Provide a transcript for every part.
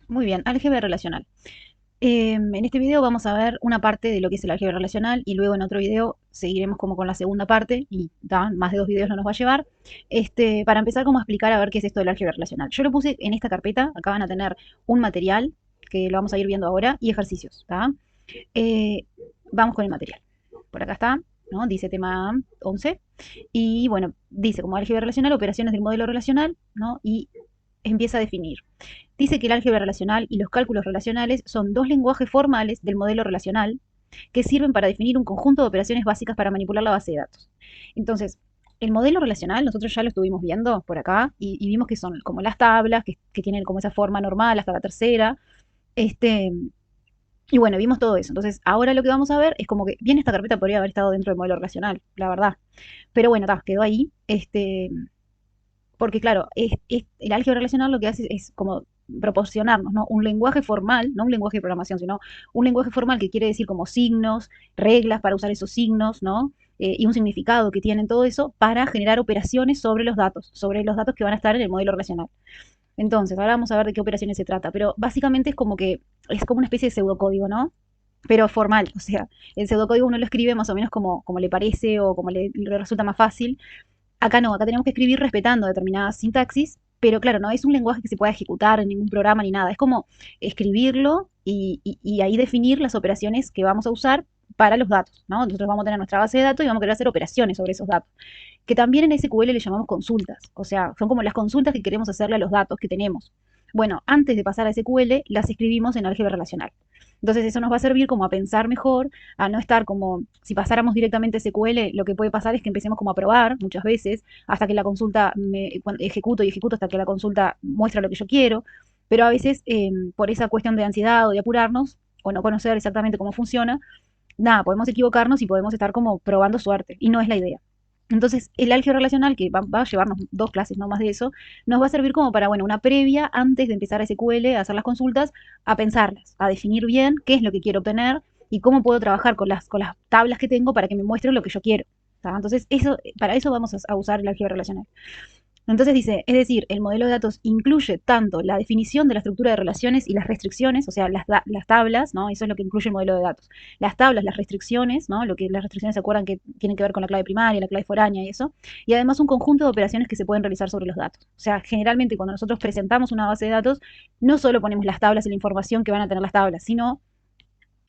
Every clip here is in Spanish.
Muy bien, álgebra relacional. En este video vamos a ver una parte de lo que es el álgebra relacional y luego en otro video seguiremos como con la segunda parte y más de 2 videos no nos va a llevar. Para empezar como a explicar a ver qué es esto del álgebra relacional. Yo lo puse en esta carpeta, acá van a tener un material que lo vamos a ir viendo ahora y ejercicios. Eh, Vamos con el material. Por acá está, ¿no? Dice tema 11 y bueno, dice como álgebra relacional, operaciones del modelo relacional, ¿no? Y empieza a definir. Dice que el álgebra relacional y los cálculos relacionales son dos lenguajes formales del modelo relacional que sirven para definir un conjunto de operaciones básicas para manipular la base de datos. Entonces, el modelo relacional, nosotros ya lo estuvimos viendo por acá y vimos que son como las tablas, que tienen como esa forma normal hasta la tercera. Este, y bueno, vimos todo eso. Entonces, ahora lo que vamos a ver es como que bien esta carpeta podría haber estado dentro del modelo relacional, la verdad. Pero bueno, quedó ahí. Porque claro, el álgebra relacional lo que hace es como proporcionarnos, ¿no? Un lenguaje formal, no un lenguaje de programación, sino un lenguaje formal que quiere decir como signos, reglas para usar esos signos, ¿no? Y un significado que tienen todo eso para generar operaciones sobre los datos que van a estar en el modelo relacional. Entonces, ahora vamos a ver de qué operaciones se trata, pero básicamente es como una especie de pseudocódigo, ¿no? Pero formal, o sea, el pseudocódigo uno lo escribe más o menos como le parece o como le resulta más fácil. Acá no, acá tenemos que escribir respetando determinadas sintaxis, pero claro, no es un lenguaje que se pueda ejecutar en ningún programa ni nada. Es como escribirlo y ahí definir las operaciones que vamos a usar para los datos, ¿no? Nosotros vamos a tener nuestra base de datos y vamos a querer hacer operaciones sobre esos datos, que también en SQL le llamamos consultas, o sea, son como las consultas que queremos hacerle a los datos que tenemos. Bueno, antes de pasar a SQL, las escribimos en álgebra relacional. Entonces eso nos va a servir como a pensar mejor, a no estar como, si pasáramos directamente a SQL, lo que puede pasar es que empecemos como a probar muchas veces, hasta que la consulta ejecuto y ejecuto hasta que la consulta muestra lo que yo quiero, pero a veces por esa cuestión de ansiedad o de apurarnos, o no conocer exactamente cómo funciona, nada, podemos equivocarnos y podemos estar como probando suerte, y no es la idea. Entonces, el álgebra relacional, que va a llevarnos 2 clases, no más de eso, nos va a servir como para, bueno, una previa antes de empezar a SQL, a hacer las consultas, a pensarlas, a definir bien qué es lo que quiero obtener y cómo puedo trabajar con las tablas que tengo para que me muestren lo que yo quiero. Entonces, para eso vamos a usar el álgebra relacional. Entonces dice, es decir, el modelo de datos incluye tanto la definición de la estructura de relaciones y las restricciones, o sea, las tablas, ¿no? Eso es lo que incluye el modelo de datos. Las tablas, las restricciones, ¿no? Lo que las restricciones se acuerdan que tienen que ver con la clave primaria, la clave foránea y eso. Y además un conjunto de operaciones que se pueden realizar sobre los datos. O sea, generalmente cuando nosotros presentamos una base de datos, no solo ponemos las tablas y la información que van a tener las tablas, sino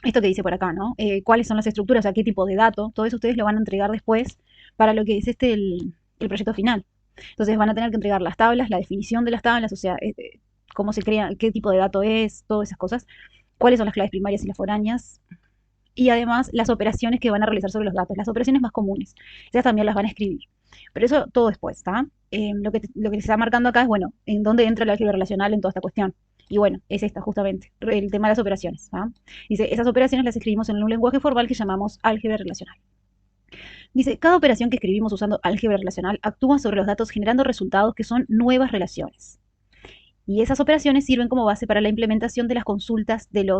esto que dice por acá, ¿no? Cuáles son las estructuras, o sea, qué tipo de dato, todo eso ustedes lo van a entregar después para lo que es el proyecto final. Entonces van a tener que entregar las tablas, la definición de las tablas, o sea, cómo se crea, qué tipo de dato es, todas esas cosas, cuáles son las claves primarias y las foráneas, y además las operaciones que van a realizar sobre los datos, las operaciones más comunes, esas también las van a escribir. Pero eso todo después, ¿está? Lo que se está marcando acá es, bueno, en dónde entra el álgebra relacional en toda esta cuestión. Y bueno, es esta justamente, el tema de las operaciones. ¿Está? Dice, esas operaciones las escribimos en un lenguaje formal que llamamos álgebra relacional. Dice, cada operación que escribimos usando álgebra relacional actúa sobre los datos generando resultados que son nuevas relaciones. Y esas operaciones sirven como base para la implementación de las consultas de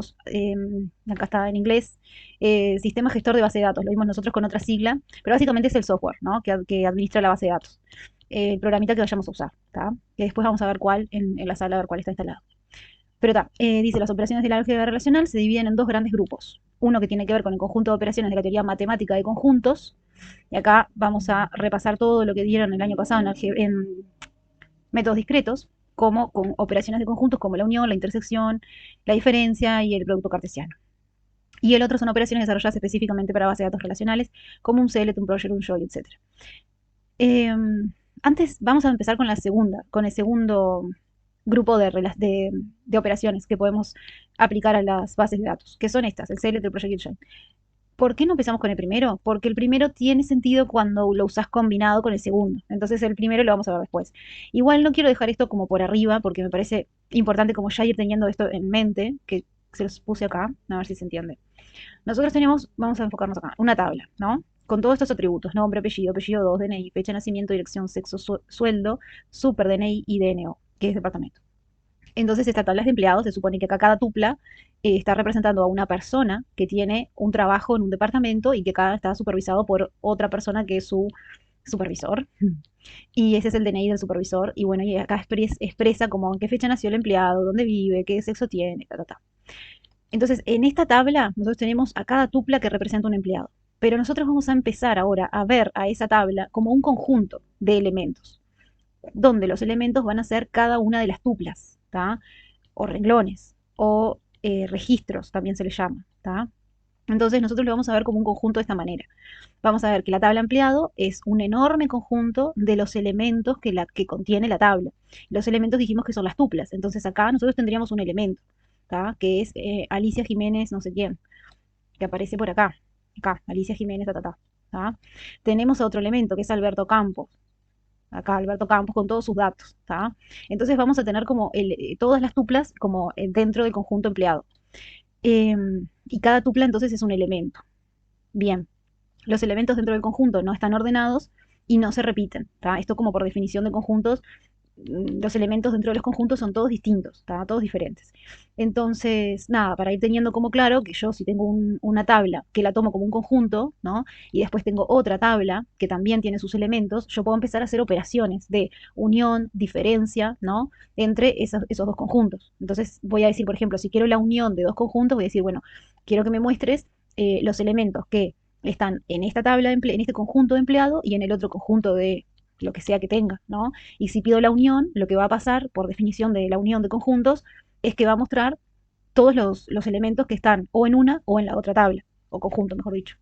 acá está en inglés, sistema gestor de base de datos. Lo vimos nosotros con otra sigla, pero básicamente es el software, ¿no? que administra la base de datos. El programita que vayamos a usar, ¿tá? Que después vamos a ver cuál en la sala, a ver cuál está instalado. Pero dice, las operaciones del álgebra relacional se dividen en 2 grandes grupos. Uno que tiene que ver con el conjunto de operaciones de la teoría matemática de conjuntos, y acá vamos a repasar todo lo que dieron el año pasado en métodos discretos, como con operaciones de conjuntos como la unión, la intersección, la diferencia y el producto cartesiano. Y el otro son operaciones desarrolladas específicamente para bases de datos relacionales, como un select, un project, un join, etc. Eh, Antes vamos a empezar con la segunda, con el segundo grupo de operaciones que podemos aplicar a las bases de datos, que son estas, el select, el project y el join. ¿Por qué no empezamos con el primero? Porque el primero tiene sentido cuando lo usas combinado con el segundo. Entonces el primero lo vamos a ver después. Igual no quiero dejar esto como por arriba, porque me parece importante como ya ir teniendo esto en mente, que se los puse acá, a ver si se entiende. Nosotros tenemos, vamos a enfocarnos acá, una tabla, ¿no? Con todos estos atributos, nombre, apellido, apellido 2, DNI, fecha de nacimiento, dirección, sexo, sueldo, super DNI y DNO, que es departamento. Entonces, esta tabla de empleados se supone que acá cada tupla está representando a una persona que tiene un trabajo en un departamento y que cada está supervisado por otra persona que es su supervisor. Y ese es el DNI del supervisor. Y bueno, y acá expresa como en qué fecha nació el empleado, dónde vive, qué sexo tiene, ta, ta, ta. Entonces, en esta tabla, nosotros tenemos a cada tupla que representa un empleado. Pero nosotros vamos a empezar ahora a ver a esa tabla como un conjunto de elementos, donde los elementos van a ser cada una de las tuplas, ¿tá? O renglones, o registros, también se le llama, ¿tá? Entonces nosotros lo vamos a ver como un conjunto de esta manera. Vamos a ver que la tabla empleado es un enorme conjunto de los elementos que contiene la tabla. Los elementos dijimos que son las tuplas. Entonces acá nosotros tendríamos un elemento, ¿tá? Que es Alicia Jiménez no sé quién, que aparece por acá. Acá, Alicia Jiménez, ta, ta, ta, ¿tá? Tenemos otro elemento que es Alberto Campos. Acá Alberto Campos con todos sus datos, ¿tá? Entonces vamos a tener como todas las tuplas como dentro del conjunto empleado. Y cada tupla entonces es un elemento. Bien, los elementos dentro del conjunto no están ordenados y no se repiten. ¿Tá? Esto como por definición de conjuntos, los elementos dentro de los conjuntos son todos distintos, ¿tá? Todos diferentes. Entonces, nada, para ir teniendo como claro que yo si tengo una tabla que la tomo como un conjunto, ¿no? Y después tengo otra tabla que también tiene sus elementos, yo puedo empezar a hacer operaciones de unión, diferencia, ¿no? Entre esos dos conjuntos. Entonces voy a decir, por ejemplo, si quiero la unión de dos conjuntos, voy a decir, bueno, quiero que me muestres los elementos que están en esta tabla, en este conjunto de empleado y en el otro conjunto de lo que sea que tenga, ¿no? Y si pido la unión, lo que va a pasar, por definición de la unión de conjuntos, es que va a mostrar todos los elementos que están o en una o en la otra tabla, o conjunto, mejor dicho.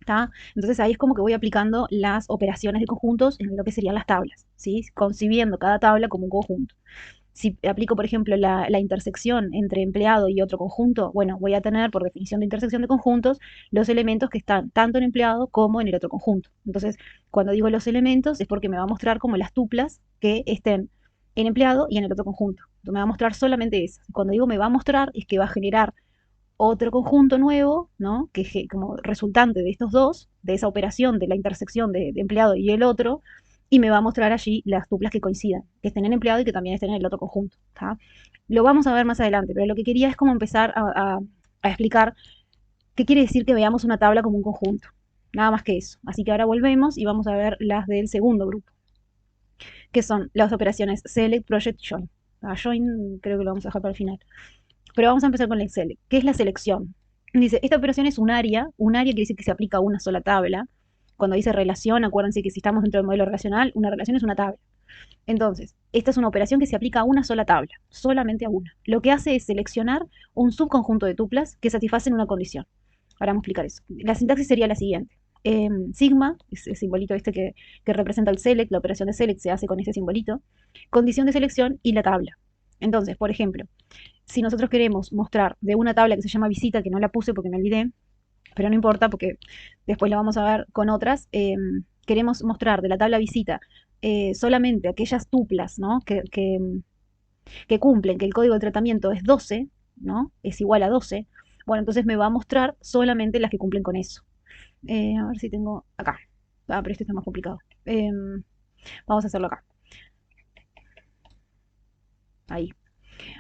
¿Tá? Entonces ahí es como que voy aplicando las operaciones de conjuntos en lo que serían las tablas, ¿sí? Concibiendo cada tabla como un conjunto. Si aplico, por ejemplo, la intersección entre empleado y otro conjunto, bueno, voy a tener, por definición de intersección de conjuntos, los elementos que están tanto en empleado como en el otro conjunto. Entonces, cuando digo los elementos es porque me va a mostrar como las tuplas que estén en empleado y en el otro conjunto. Entonces, me va a mostrar solamente esas. Cuando digo me va a mostrar es que va a generar otro conjunto nuevo, ¿no? Que como resultante de estos dos, de esa operación de la intersección de empleado y el otro, y me va a mostrar allí las tuplas que coincidan, que estén en empleado y que también estén en el otro conjunto. ¿Tá? Lo vamos a ver más adelante, pero lo que quería es como empezar a explicar qué quiere decir que veamos una tabla como un conjunto. Nada más que eso. Así que ahora volvemos y vamos a ver las del segundo grupo, que son las operaciones Select, Project, Join. Join creo que lo vamos a dejar para el final. Pero vamos a empezar con el select. ¿Qué es la selección? Dice, esta operación es un área quiere decir que se aplica a una sola tabla. Cuando dice relación, acuérdense que si estamos dentro del modelo relacional, una relación es una tabla. Entonces, esta es una operación que se aplica a una sola tabla, solamente a una. Lo que hace es seleccionar un subconjunto de tuplas que satisfacen una condición. Ahora vamos a explicar eso. La sintaxis sería la siguiente. Sigma, es el simbolito este que representa el select, la operación de select se hace con este simbolito, condición de selección y la tabla. Entonces, por ejemplo, si nosotros queremos mostrar de una tabla que se llama visita, que no la puse porque me olvidé, pero no importa porque después la vamos a ver con otras, queremos mostrar de la tabla visita solamente aquellas tuplas, ¿no? que cumplen, que el código de tratamiento es 12, ¿no? Es igual a 12. Bueno, entonces me va a mostrar solamente las que cumplen con eso. A ver si tengo acá. Ah, pero este está más complicado. Vamos a hacerlo acá. Ahí.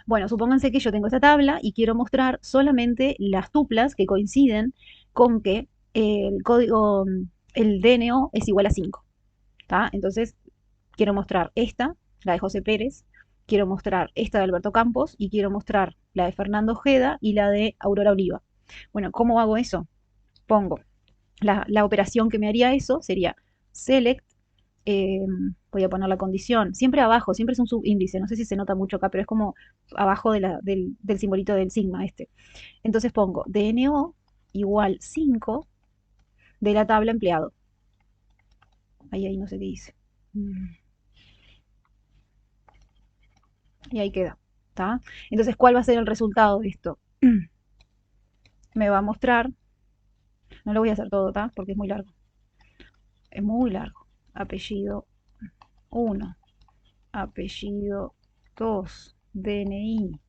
Bueno, supónganse que yo tengo esta tabla y quiero mostrar solamente las tuplas que coinciden con que el código, el DNO es igual a 5. ¿Tá? Entonces, quiero mostrar esta, la de José Pérez, quiero mostrar esta de Alberto Campos y quiero mostrar la de Fernando Ojeda y la de Aurora Oliva. Bueno, ¿cómo hago eso? Pongo la operación que me haría eso, sería select, eh, voy a poner la condición, siempre abajo, siempre es un subíndice, no sé si se nota mucho acá, pero es como abajo del simbolito del sigma este. Entonces pongo DNO igual 5 de la tabla empleado. Ahí no sé qué dice. Y ahí queda. ¿Tá? Entonces, ¿cuál va a ser el resultado de esto? Me va a mostrar, no lo voy a hacer todo, ¿tá? Porque es muy largo. Es muy largo. Apellido 1, apellido 2, DNI,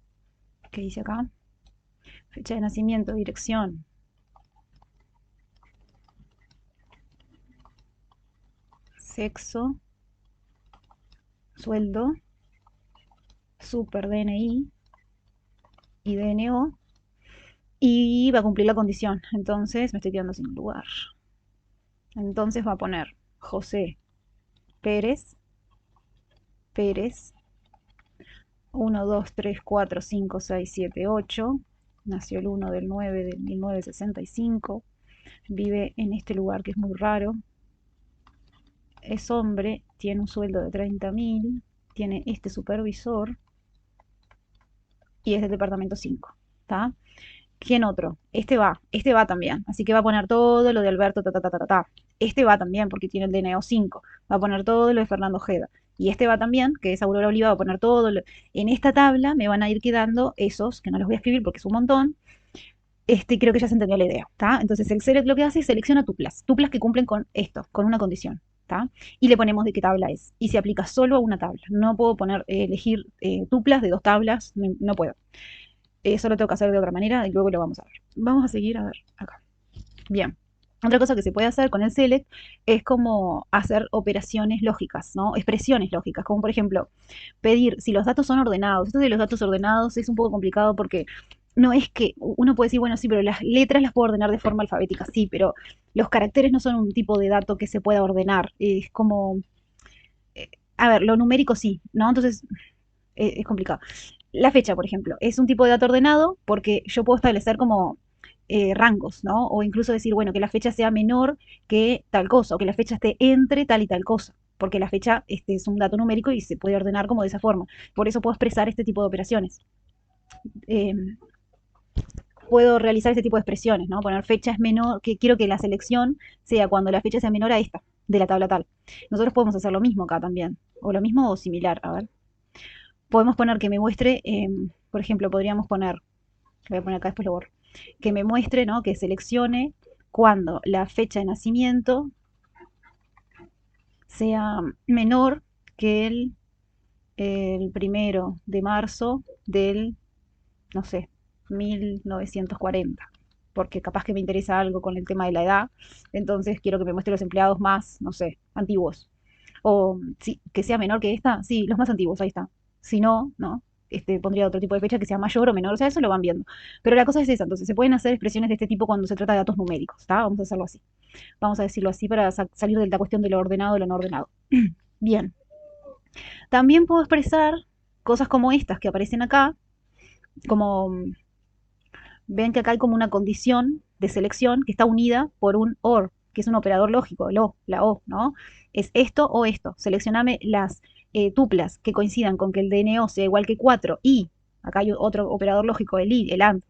¿qué dice acá? Fecha de nacimiento, dirección, sexo, sueldo, super DNI y DNO, y va a cumplir la condición. Entonces me estoy quedando sin lugar. Entonces va a poner José Pérez, Pérez, 1, 2, 3, 4, 5, 6, 7, 8. Nació el 1 del 9 de 1965. Vive en este lugar que es muy raro. Es hombre, tiene un sueldo de 30.000, tiene este supervisor y es del departamento 5. ¿Está? ¿Quién otro? Este va también. Así que va a poner todo lo de Alberto, ta, ta, ta, ta, ta, ta. Este va también porque tiene el DNO 5. Va a poner todo lo de Fernando Ojeda. Y este va también, que es Aurora Oliva, va a poner todo. En esta tabla me van a ir quedando esos, que no los voy a escribir porque es un montón. Creo que ya se entendió la idea, ¿está? Entonces el select lo que hace es selecciona tuplas que cumplen con esto, con una condición, ¿está? Y le ponemos de qué tabla es. Y se aplica solo a una tabla. No puedo poner, elegir tuplas de dos tablas, no puedo. Eso lo tengo que hacer de otra manera y luego lo vamos a ver. Vamos a seguir a ver acá. Bien. Otra cosa que se puede hacer con el select es como hacer operaciones lógicas, ¿no? Expresiones lógicas, como por ejemplo, pedir si los datos son ordenados. Esto de los datos ordenados es un poco complicado porque no es que uno puede decir, bueno, sí, pero las letras las puedo ordenar de forma alfabética, sí, pero los caracteres no son un tipo de dato que se pueda ordenar. Es como, a ver, lo numérico sí, ¿no? Entonces es complicado. La fecha, por ejemplo, es un tipo de dato ordenado porque yo puedo establecer como rangos, ¿no? O incluso decir, bueno, que la fecha sea menor que tal cosa, o que la fecha esté entre tal y tal cosa, porque la fecha es un dato numérico y se puede ordenar como de esa forma. Por eso puedo expresar este tipo de operaciones. Eh, Puedo realizar este tipo de expresiones, ¿no? Poner fecha es menor, que quiero que la selección sea cuando la fecha sea menor a esta, de la tabla tal. Nosotros podemos hacer lo mismo acá también, o lo mismo o similar, a ver. Podemos poner que me muestre, por ejemplo, podríamos poner, voy a poner acá, después lo borro, que me muestre, ¿no? Que seleccione cuando la fecha de nacimiento sea menor que el 1 de marzo del, no sé, 1940, porque capaz que me interesa algo con el tema de la edad, entonces quiero que me muestre los empleados más, no sé, antiguos. O sí, que sea menor que esta, sí, los más antiguos, ahí está. Si no, no, pondría otro tipo de fecha que sea mayor o menor, o sea, eso lo van viendo. Pero la cosa es esa, entonces se pueden hacer expresiones de este tipo cuando se trata de datos numéricos, ¿está? Vamos a hacerlo así. Vamos a decirlo así para salir de la cuestión de lo ordenado y lo no ordenado. Bien. También puedo expresar cosas como estas que aparecen acá, como ven que acá hay como una condición de selección que está unida por un OR, que es un operador lógico, la O, ¿no? Es esto o esto. Seleccioname las tuplas que coincidan con que el DNO sea igual que 4 y, acá hay otro operador lógico, el I, el AND,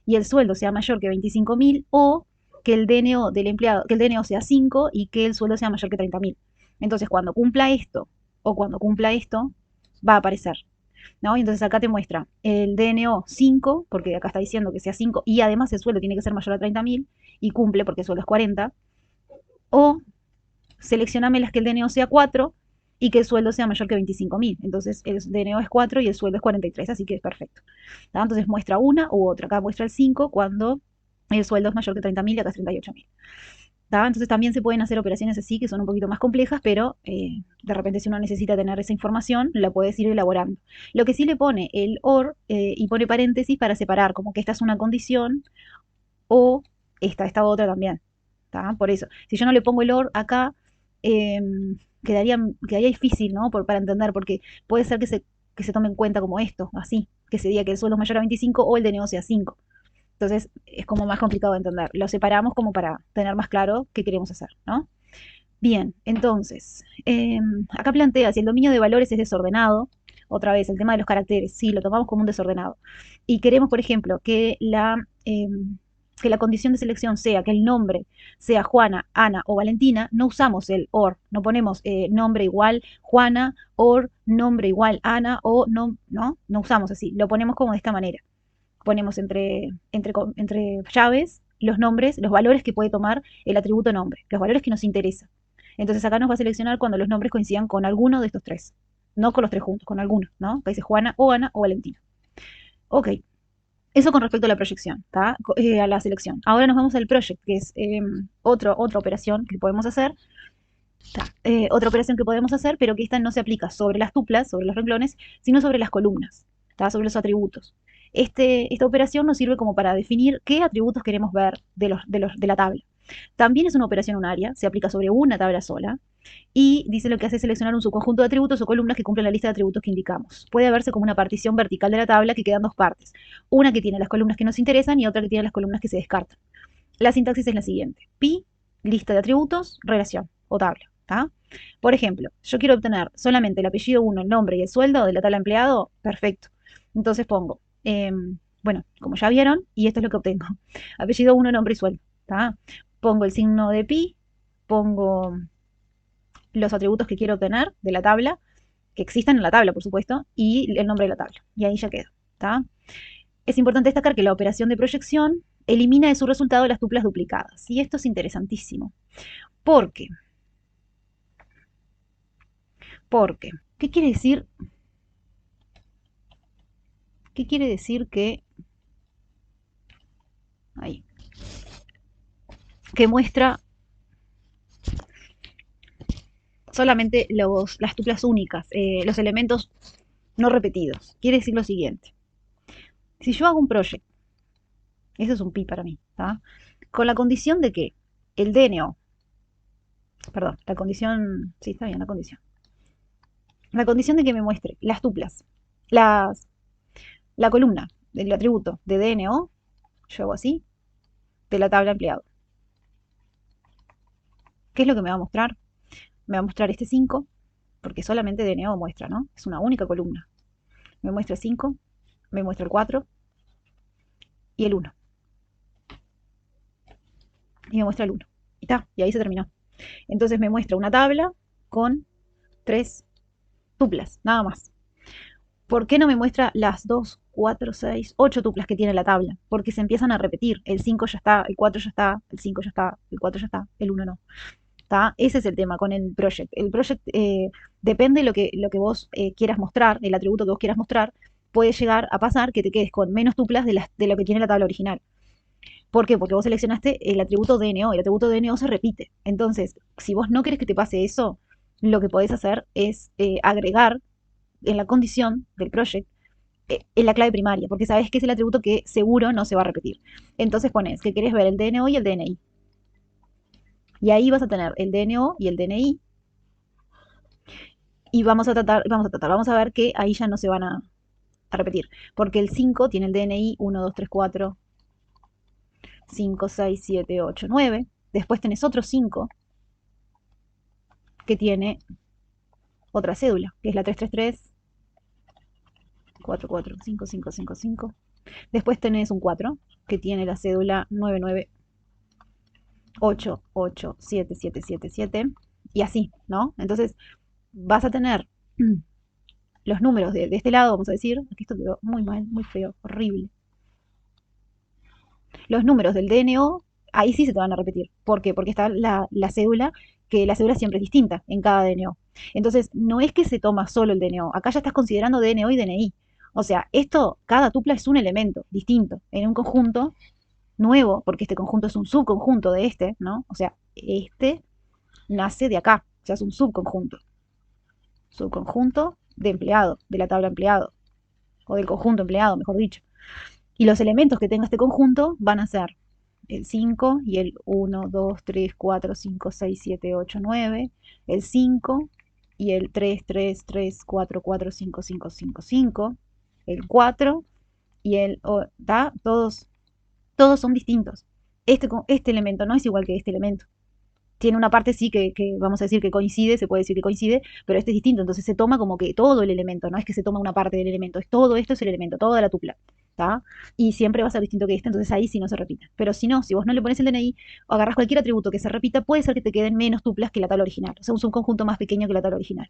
y el sueldo sea mayor que 25.000 o que el DNO del empleado, que el DNO sea 5 y que el sueldo sea mayor que 30.000. Entonces, cuando cumpla esto o cuando cumpla esto, va a aparecer. ¿No? Y entonces acá te muestra el DNO 5, porque acá está diciendo que sea 5, y además el sueldo tiene que ser mayor a 30.000, y cumple porque el sueldo es 40, o seleccioname las que el DNO sea 4 y que el sueldo sea mayor que 25.000. Entonces el DNO es 4 y el sueldo es 43, así que es perfecto. ¿Tá? Entonces muestra una u otra. Acá muestra el 5 cuando el sueldo es mayor que 30.000 y acá es 38.000. Entonces también se pueden hacer operaciones así que son un poquito más complejas, pero de repente si uno necesita tener esa información, la puedes ir elaborando. Lo que sí le pone el OR y pone paréntesis para separar, como que esta es una condición o esta otra también. ¿Tá? Por eso, si yo no le pongo el OR acá, eh, quedaría difícil, ¿no? Para entender, porque puede ser que se tome en cuenta como esto, así, que se diga que el sueldo es mayor a 25 o el de negocio a 5. Entonces es como más complicado de entender. Lo separamos como para tener más claro qué queremos hacer, ¿no? Bien, entonces, acá plantea si el dominio de valores es desordenado, otra vez el tema de los caracteres, sí, lo tomamos como un desordenado. Y queremos, por ejemplo, que la condición de selección sea que el nombre sea Juana, Ana o Valentina, no usamos el OR, no ponemos nombre igual Juana, OR, nombre igual Ana o no usamos así, lo ponemos como de esta manera ponemos entre llaves los nombres, los valores que puede tomar el atributo nombre, los valores que nos interesan. Entonces acá nos va a seleccionar cuando los nombres coincidan con alguno de estos tres. No con los tres juntos, con alguno, ¿no? Acá dice Juana o Ana o Valentina. Ok, eso con respecto a la proyección, a la selección. Ahora nos vamos al project, que es otra operación que podemos hacer. Otra operación que podemos hacer, pero que esta no se aplica sobre las tuplas, sobre los renglones, sino sobre las columnas, sobre los atributos. Esta operación nos sirve como para definir qué atributos queremos ver de la tabla. También es una operación unaria, se aplica sobre una tabla sola. Y dice lo que hace es seleccionar un subconjunto de atributos o columnas que cumplen la lista de atributos que indicamos. Puede verse como una partición vertical de la tabla que queda en dos partes. Una que tiene las columnas que nos interesan y otra que tiene las columnas que se descartan. La sintaxis es la siguiente. Pi, lista de atributos, relación o tabla. ¿Tá? Por ejemplo, yo quiero obtener solamente el apellido 1, el nombre y el sueldo de la tabla empleado. Perfecto. Entonces pongo, bueno, como ya vieron, y esto es lo que obtengo. Apellido 1, nombre y sueldo. ¿Tá? Pongo el signo de pi, pongo los atributos que quiero obtener de la tabla, que existan en la tabla, por supuesto, y el nombre de la tabla. Y ahí ya queda. ¿Tá? Es importante destacar que la operación de proyección elimina de su resultado las tuplas duplicadas. Y esto es interesantísimo. ¿Por qué? Porque, ¿qué quiere decir? ¿Qué quiere decir que ahí, que muestra solamente las tuplas únicas, los elementos no repetidos? Quiere decir lo siguiente. Si yo hago un project, eso es un pi para mí, ¿tá? Con la condición de que el DNO, perdón, la condición, sí, está bien, la condición de que me muestre las tuplas, la columna del atributo de DNO, yo hago así, de la tabla empleado. ¿Qué es lo que me va a mostrar? Me va a mostrar este 5, porque solamente DNO muestra, ¿no? Es una única columna. Me muestra el 5, me muestra el 4 y el 1. Y me muestra el 1. Y está, y ahí se terminó. Entonces me muestra una tabla con 3 tuplas, nada más. ¿Por qué no me muestra las 2, 4, 6, 8 tuplas que tiene la tabla? Porque se empiezan a repetir. El 5 ya está, el 4 ya está, el 5 ya está, el 4 ya está, el 1 no. ¿Tá? Ese es el tema con el project. El project depende de lo que vos quieras mostrar, el atributo que vos quieras mostrar, puede llegar a pasar que te quedes con menos tuplas de lo que tiene la tabla original. ¿Por qué? Porque vos seleccionaste el atributo DNO y el atributo DNO se repite. Entonces, si vos no querés que te pase eso, lo que podés hacer es agregar en la condición del project en la clave primaria, porque sabés que es el atributo que seguro no se va a repetir. Entonces pones que querés ver el DNO y el DNI. Y ahí vas a tener el DNO y el DNI. Y vamos a ver que ahí ya no se van a repetir. Porque el 5 tiene el DNI 1, 2, 3, 4, 5, 6, 7, 8, 9. Después tenés otro 5 que tiene otra cédula, que es la 333 4, 4, 5, 5, 5, 5. Después tenés un 4 que tiene la cédula 9, 9, 8, 8, 7, 7, 7, 7. Y así, ¿no? Entonces vas a tener los números de este lado, vamos a decir, aquí esto quedó muy mal, muy feo, horrible. Los números del DNO, ahí sí se te van a repetir. ¿Por qué? Porque está la cédula, que la cédula siempre es distinta en cada DNO. Entonces, no es que se toma solo el DNO, acá ya estás considerando DNO y DNI. O sea, esto, cada tupla es un elemento distinto en un conjunto nuevo, porque este conjunto es un subconjunto de este, ¿no? O sea, este nace de acá, o sea, es un subconjunto. Subconjunto de empleado, de la tabla empleado, o del conjunto empleado, mejor dicho. Y los elementos que tenga este conjunto van a ser el 5 y el 1, 2, 3, 4, 5, 6, 7, 8, 9, el 5 y el 3, 3, 3, 4, 4, 5, 5, 5, 5, el 4 y el... ¿tá? Todos son distintos. Este elemento no es igual que este elemento. Tiene una parte sí que vamos a decir que coincide, se puede decir que coincide, pero este es distinto, entonces se toma como que todo el elemento, no es que se toma una parte del elemento, es todo esto es el elemento, toda la tupla, ¿tá? Y siempre va a ser distinto que este, entonces ahí sí no se repite. Pero si no, si vos no le pones el DNI o agarras cualquier atributo que se repita, puede ser que te queden menos tuplas que la tabla original, o sea, es un conjunto más pequeño que la tabla original.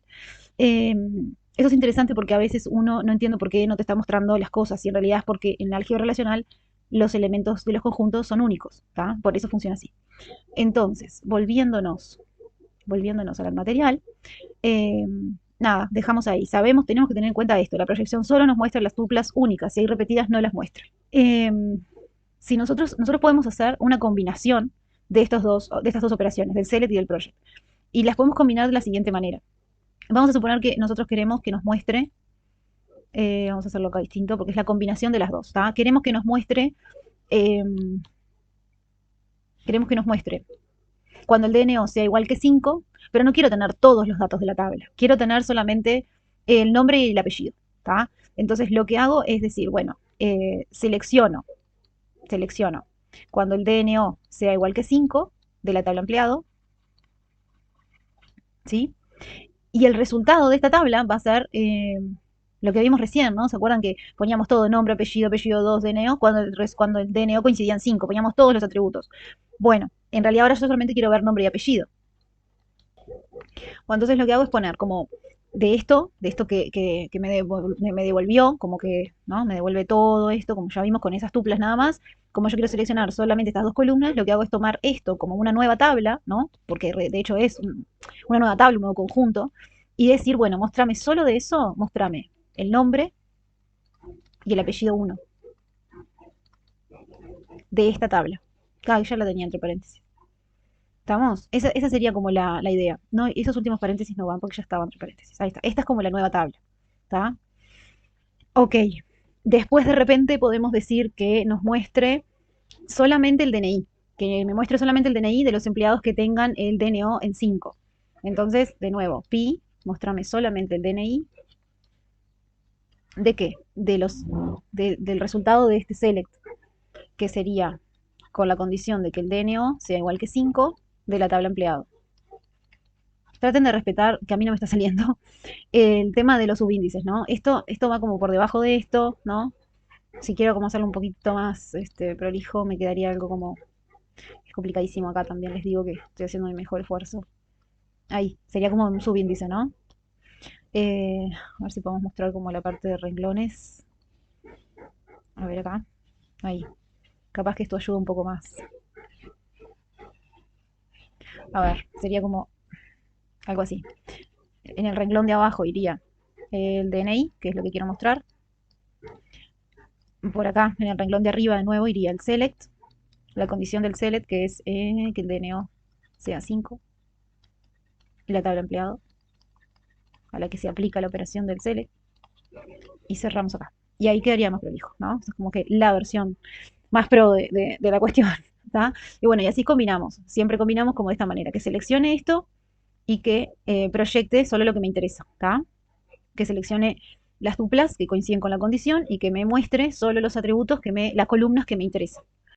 Eso es interesante porque a veces uno no entiende por qué no te está mostrando las cosas y en realidad es porque en la álgebra relacional los elementos de los conjuntos son únicos, ¿tá? Por eso funciona así. Entonces, volviéndonos al material, nada, dejamos ahí. Sabemos, tenemos que tener en cuenta esto. La proyección solo nos muestra las tuplas únicas. Si hay repetidas, no las muestra. Si nosotros podemos hacer una combinación de estas dos operaciones, del select y del project. Y las podemos combinar de la siguiente manera. Vamos a suponer que nosotros queremos que nos muestre, vamos a hacerlo acá distinto, porque es la combinación de las dos. ¿tá? Queremos que nos muestre Queremos que nos muestre cuando el DNO sea igual que 5, pero no quiero tener todos los datos de la tabla. Quiero tener solamente el nombre y el apellido. ¿Tá? Entonces lo que hago es decir, bueno, selecciono cuando el DNO sea igual que 5 de la tabla empleado, ¿sí? Y el resultado de esta tabla va a ser lo que vimos recién, ¿no? ¿Se acuerdan que poníamos todo, nombre, apellido, apellido 2, DNO, cuando el DNO coincidían 5, poníamos todos los atributos? Bueno, en realidad ahora yo solamente quiero ver nombre y apellido. Bueno, entonces lo que hago es poner como de esto que me devolvió, como que ¿no? Me devuelve todo esto, como ya vimos con esas tuplas nada más. Como yo quiero seleccionar solamente estas dos columnas, lo que hago es tomar esto como una nueva tabla, ¿no? Porque de hecho es una nueva tabla, un nuevo conjunto, y decir, bueno, mostrame solo de eso, mostrame el nombre y el apellido 1 de esta tabla. Claro, ya la tenía entre paréntesis. ¿Estamos? Esa sería como la idea. No, esos últimos paréntesis no van porque ya estaban entre paréntesis. Ahí está. Esta es como la nueva tabla. ¿Está? Ok. Después de repente podemos decir que nos muestre solamente el DNI. Que me muestre solamente el DNI de los empleados que tengan el DNO en 5. Entonces, de nuevo, pi, mostrame solamente el DNI. ¿De qué? Del resultado de este select, que sería con la condición de que el DNO sea igual que 5 de la tabla empleado. Traten de respetar, que a mí no me está saliendo, el tema de los subíndices, ¿no? Esto va como por debajo de esto, ¿no? Si quiero como hacerlo un poquito más prolijo, me quedaría algo como... Es complicadísimo acá también, les digo que estoy haciendo mi mejor esfuerzo. Ahí, sería como un subíndice, ¿no? A ver si podemos mostrar como la parte de renglones. A ver acá. Ahí. Capaz que esto ayuda un poco más. A ver, sería como algo así. En el renglón de abajo iría el DNI, que es lo que quiero mostrar. Por acá, en el renglón de arriba de nuevo, iría el select, la condición del select, que es que el DNO sea 5, y la tabla empleado, a la que se aplica la operación del select, y cerramos acá. Y ahí quedaría más prolijo, ¿no? Es como que la versión más pro de la cuestión, ¿tá? Y bueno, y así combinamos. Siempre combinamos como de esta manera, que seleccione esto y que proyecte solo lo que me interesa, ¿tá? Que seleccione las duplas que coinciden con la condición y que me muestre solo los atributos las columnas que me interesan.